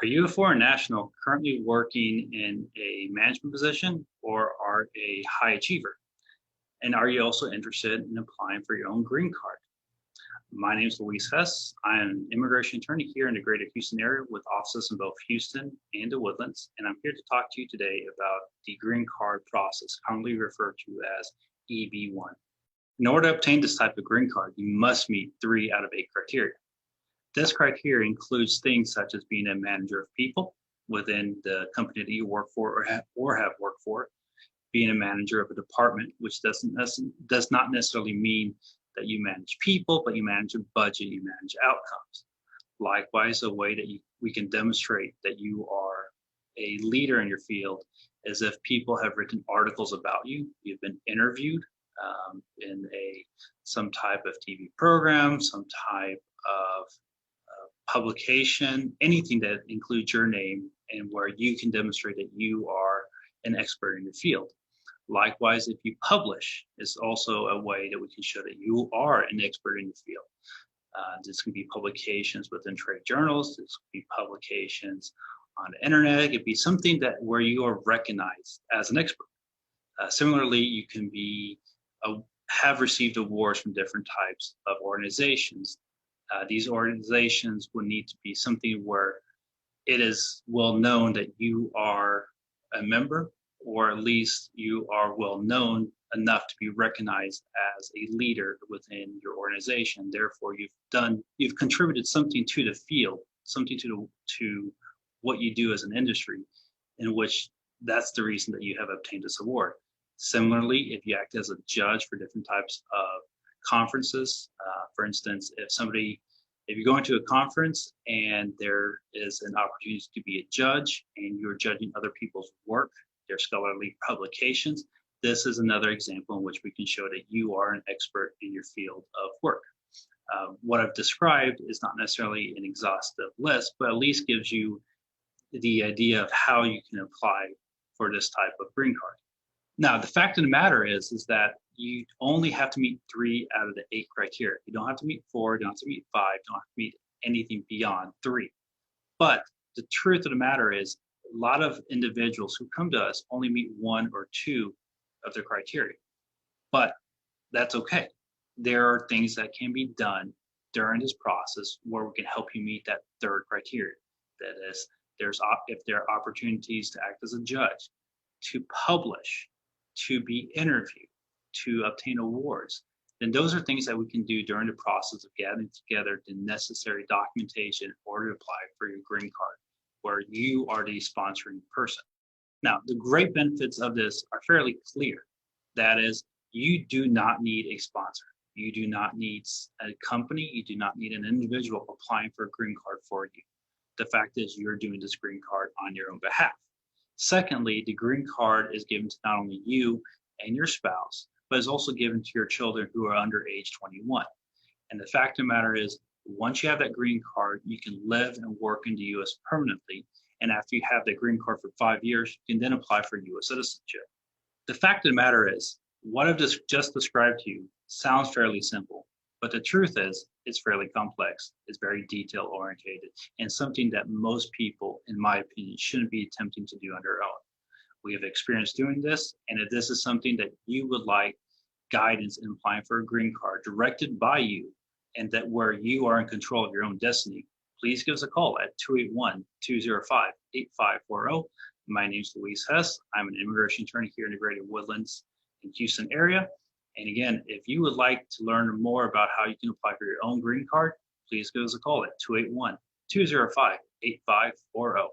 Are you a foreign national currently working in a management position or are a high achiever? And are you also interested in applying for your own green card? My name is Luis Hess. I am an immigration attorney here in the greater Houston area with offices in both Houston and the Woodlands. And I'm here to talk to you today about the green card process, commonly referred to as EB1. In order to obtain this type of green card, you must meet 3 out of 8 criteria. This criteria includes things such as being a manager of people within the company that you work for or have worked for, being a manager of a department, which does not necessarily mean that you manage people, but you manage a budget, you manage outcomes. Likewise, a way that we can demonstrate that you are a leader in your field is if people have written articles about you, you've been interviewed in some type of TV program, some type of publication, anything that includes your name and where you can demonstrate that you are an expert in your field. Likewise, if you publish, it's also a way that we can show that you are an expert in your field. This can be publications within trade journals, this could be publications on the internet, it could be something where you are recognized as an expert. Similarly, you can have received awards from different types of organizations. These organizations would need to be something where it is well known that you are a member, or at least you are well known enough to be recognized as a leader within your organization. Therefore, you've contributed something to the field, something to what you do as an industry, in which that's the reason that you have obtained this award. Similarly, if you act as a judge for different types of conferences, for instance, if you're going to a conference and there is an opportunity to be a judge and you're judging other people's work, their scholarly publications, this is another example in which we can show that you are an expert in your field of work. What I've described is not necessarily an exhaustive list, but at least gives you the idea of how you can apply for this type of green card. Now, the fact of the matter is that you only have to meet 3 out of the 8 criteria. You don't have to meet 4, you don't have to meet 5, you don't have to meet anything beyond 3. But the truth of the matter is a lot of individuals who come to us only meet 1 or 2 of the criteria. But that's okay. There are things that can be done during this process where we can help you meet that 3rd criteria. That is, if there are opportunities to act as a judge, to publish, to be interviewed, to obtain awards, then those are things that we can do during the process of gathering together the necessary documentation in order to apply for your green card, where you are the sponsoring person. Now, the great benefits of this are fairly clear. That is, you do not need a sponsor. You do not need a company. You do not need an individual applying for a green card for you. The fact is you're doing this green card on your own behalf. Secondly, the green card is given to not only you and your spouse, but is also given to your children who are under age 21. And the fact of the matter is, once you have that green card, you can live and work in the U.S. permanently. And after you have that green card for 5 years, you can then apply for U.S. citizenship. The fact of the matter is, what I've just described to you sounds fairly simple, but the truth is, it's fairly complex. It's very detail oriented and something that most people, in my opinion, shouldn't be attempting to do on their own. We have experience doing this, and if this is something that you would like guidance in applying for a green card directed by you, and that where you are in control of your own destiny, please give us a call at 281-205-8540. My name is Luis Hess. I'm an immigration attorney here in the greater Woodlands and Houston area. And again, if you would like to learn more about how you can apply for your own green card, please give us a call at 281-205-8540.